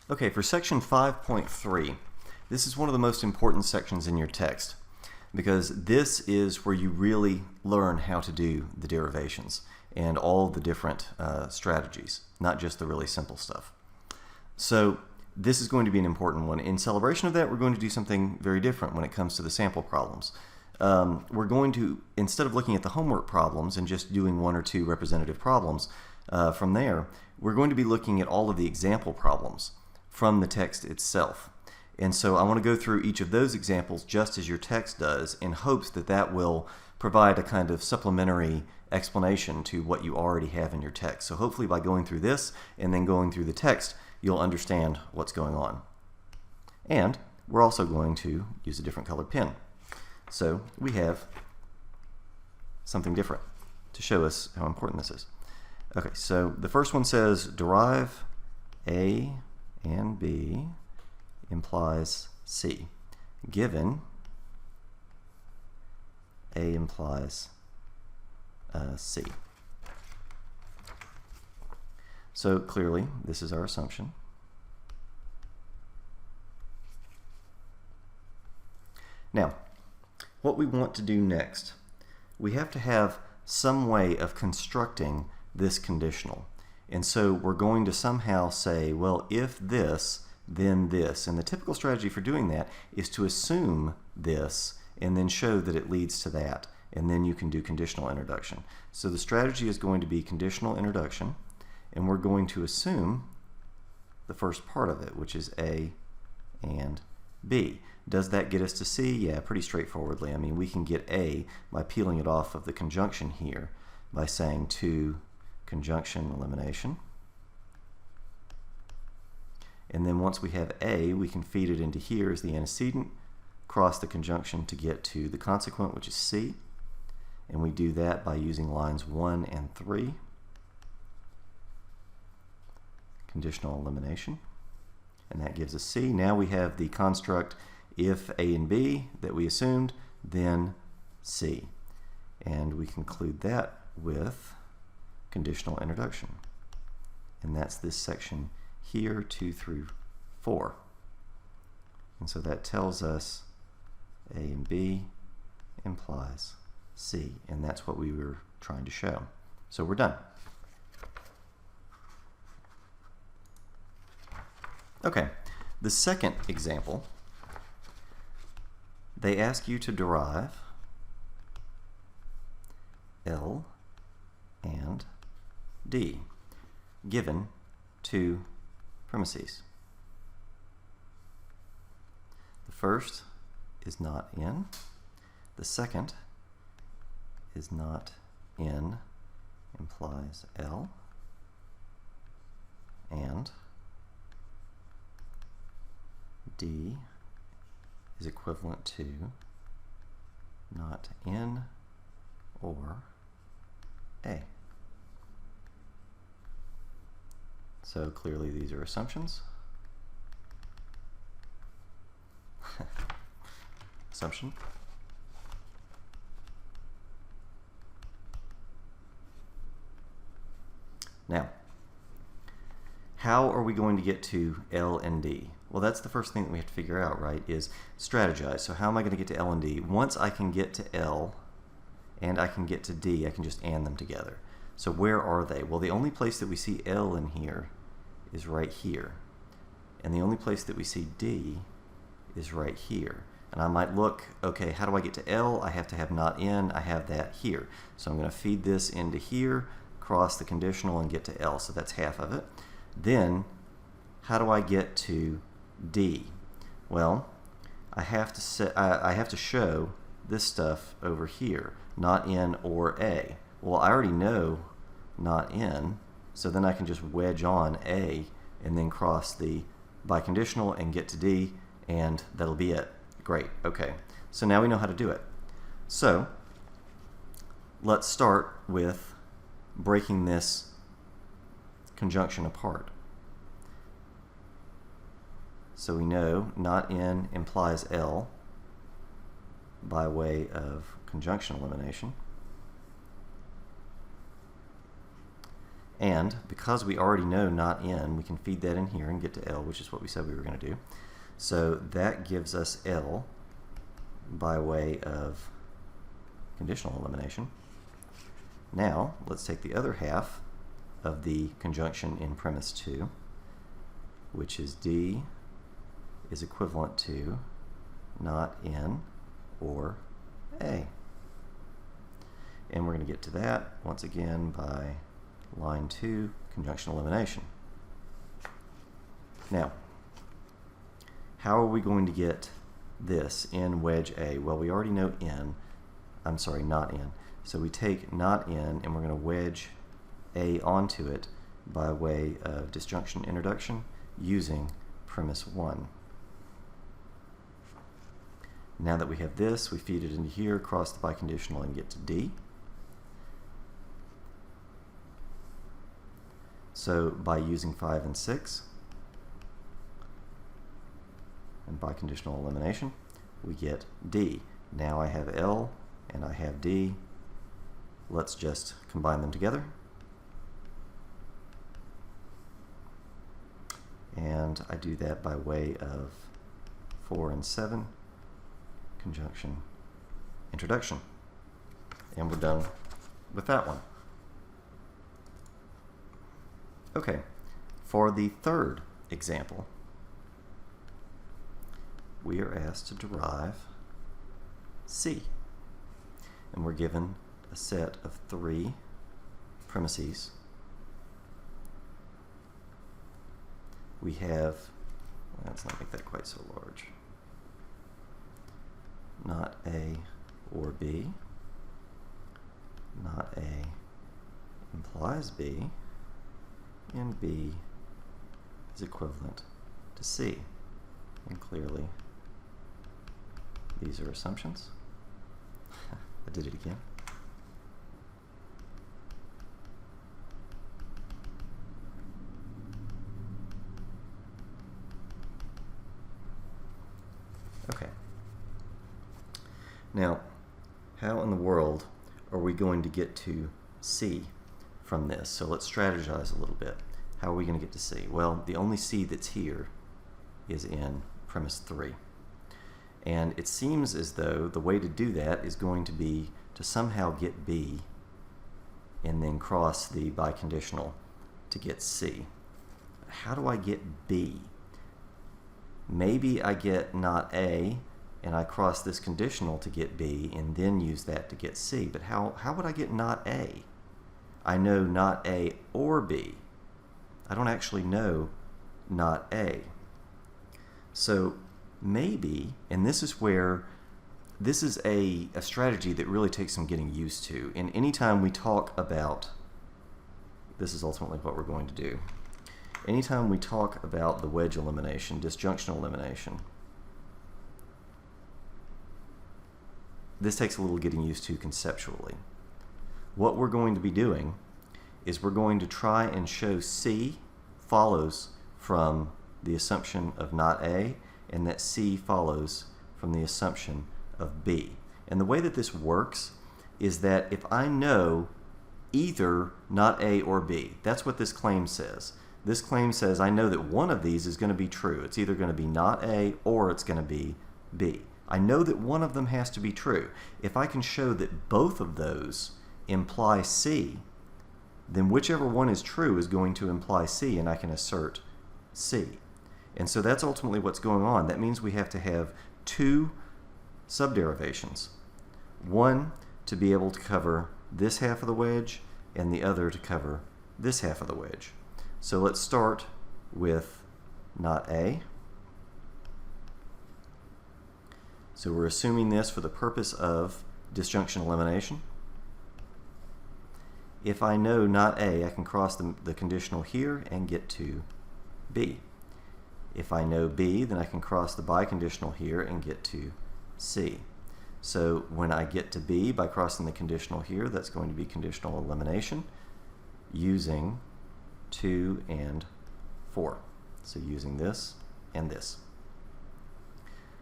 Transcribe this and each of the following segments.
Okay, for section 5.3, this is one of the most important sections in your text because this is where you really learn how to do the derivations and all the different strategies, not just the really simple stuff. So this is going to be an important one. In celebration of that, we're going to do something very different when it comes to the sample problems. We're going to, instead of looking at the homework problems and just doing one or two representative problems from there, we're going to be looking at all of the example problems from the text itself. And so I want to go through each of those examples just as your text does in hopes that that will provide a kind of supplementary explanation to what you already have in your text. So hopefully by going through this and then going through the text, you'll understand what's going on. And we're also going to use a different colored pen. So we have something different to show us how important this is. Okay, so the first one says derive A and B implies C, given A implies C. So clearly, this is our assumption. Now, what we want to do next, we have to have some way of constructing this conditional. And so we're going to somehow say, well, if this, then this. And the typical strategy for doing that is to assume this and then show that it leads to that. And then you can do conditional introduction. So the strategy is going to be conditional introduction, and we're going to assume the first part of it, which is A and B. Does that get us to C? Yeah, pretty straightforwardly. I mean, we can get A by peeling it off of the conjunction here by saying to conjunction elimination. And then once we have A, we can feed it into here as the antecedent, cross the conjunction to get to the consequent, which is C. And we do that by using lines 1 and 3. Conditional elimination. And that gives us C. Now we have the construct if A and B that we assumed, then C. And we conclude that with conditional introduction. And that's this section here, 2 through 4. And so that tells us A and B implies C. And that's what we were trying to show. So we're done. Okay, the second example, they ask you to derive L and D, given two premises. The first is not in, the second is not in implies L, and D is equivalent to not in or A. So clearly these are assumptions. Assumption. Now, how are we going to get to L and D? Well, that's the first thing that we have to figure out, right, is strategize. So how am I going to get to L and D? Once I can get to L and I can get to D, I can just AND them together. So where are they? Well, the only place that we see L in here is right here. And the only place that we see D is right here. And I might look, okay, how do I get to L? I have to have not in. I have that here. So I'm going to feed this into here, cross the conditional, and get to L. So that's half of it. Then, how do I get to D? Well, I have to show this stuff over here, not in or A. Well, I already know not in, so then I can just wedge on A and then cross the biconditional and get to D, and that'll be it. Great, okay. So now we know how to do it. So let's start with breaking this conjunction apart. So we know not in implies L by way of conjunction elimination. And because we already know not in, we can feed that in here and get to L, which is what we said we were going to do. So that gives us L by way of conditional elimination. Now, let's take the other half of the conjunction in premise 2, which is D is equivalent to not in or A. And we're going to get to that once again by line 2, conjunction elimination. Now, how are we going to get this in wedge A? Well, we already know not in. So we take not in and we're going to wedge A onto it by way of disjunction introduction using premise 1. Now that we have this, we feed it into here, cross the biconditional, and get to D. So by using 5 and 6 and biconditional elimination, we get D. Now I have L and I have D. Let's just combine them together. And I do that by way of 4 and 7, conjunction introduction. And we're done with that one. Okay, for the third example, we are asked to derive C. And we're given a set of 3 premises. We have, let's not make that quite so large, not A or B, not A implies B, and B is equivalent to C. And clearly, these are assumptions. I did it again. Okay. Now, how in the world are we going to get to C from this? So let's strategize a little bit. How are we going to get to C? Well, the only C that's here is in premise 3. And it seems as though the way to do that is going to be to somehow get B and then cross the biconditional to get C. How do I get B? Maybe I get not A and I cross this conditional to get B and then use that to get C. But how would I get not A? I know not A or B. I don't actually know not A. So maybe, and this is where, this is a strategy that really takes some getting used to. And anytime we talk about, this is ultimately what we're going to do. Anytime we talk about the wedge elimination, disjunctional elimination, this takes a little getting used to conceptually. What we're going to be doing is we're going to try and show C follows from the assumption of not A, and that C follows from the assumption of B. And the way that this works is that if I know either not A or B, that's what this claim says. This claim says I know that one of these is going to be true. It's either going to be not A or it's going to be B. I know that one of them has to be true. If I can show that both of those imply C, then whichever one is true is going to imply C, and I can assert C. And so that's ultimately what's going on. That means we have to have 2 subderivations. One to be able to cover this half of the wedge, and the other to cover this half of the wedge. So let's start with not A. So we're assuming this for the purpose of disjunction elimination. If I know not A, I can cross the conditional here and get to B. If I know B, then I can cross the biconditional here and get to C. So when I get to B by crossing the conditional here, that's going to be conditional elimination using 2 and 4. So using this and this.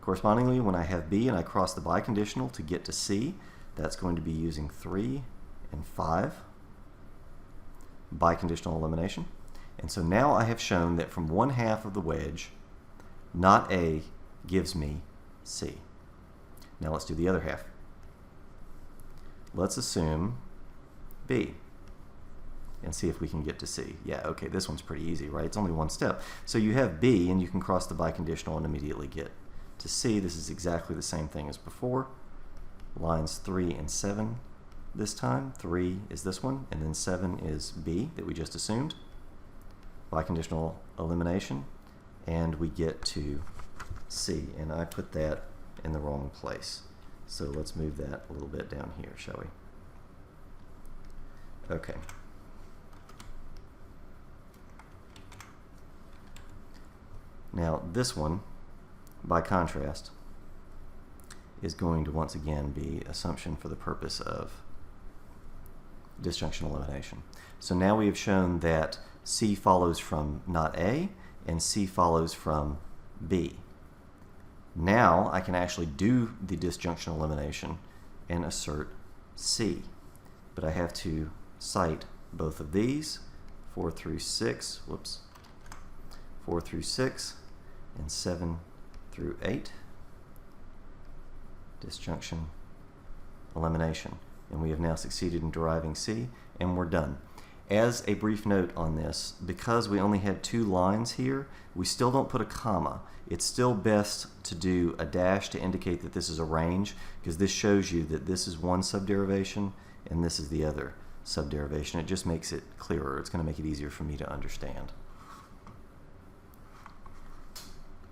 Correspondingly, when I have B and I cross the biconditional to get to C, that's going to be using 3 and 5. biconditional elimination. And so now I have shown that from 1/2 of the wedge, not A gives me C. Now let's do the other half. Let's assume B and see if we can get to C. Yeah, okay, this one's pretty easy, right? It's only one step. So you have B, and you can cross the biconditional and immediately get to C. This is exactly the same thing as before. Lines 3 and 7 this time. 3 is this one, and then 7 is B that we just assumed. Biconditional elimination, and we get to C. And I put that in the wrong place. So let's move that a little bit down here, shall we? Okay. Now this one, by contrast, is going to once again be assumption for the purpose of disjunction elimination. So now we have shown that C follows from not A and C follows from B. Now I can actually do the disjunction elimination and assert C. But I have to cite both of these, 4 through 6, 4 through 6, and 7 through 8. Disjunction elimination. And we have now succeeded in deriving C, and we're done. As a brief note on this, because we only had 2 lines here, we still don't put a comma. It's still best to do a dash to indicate that this is a range, because this shows you that this is one subderivation and this is the other subderivation. It just makes it clearer. It's going to make it easier for me to understand.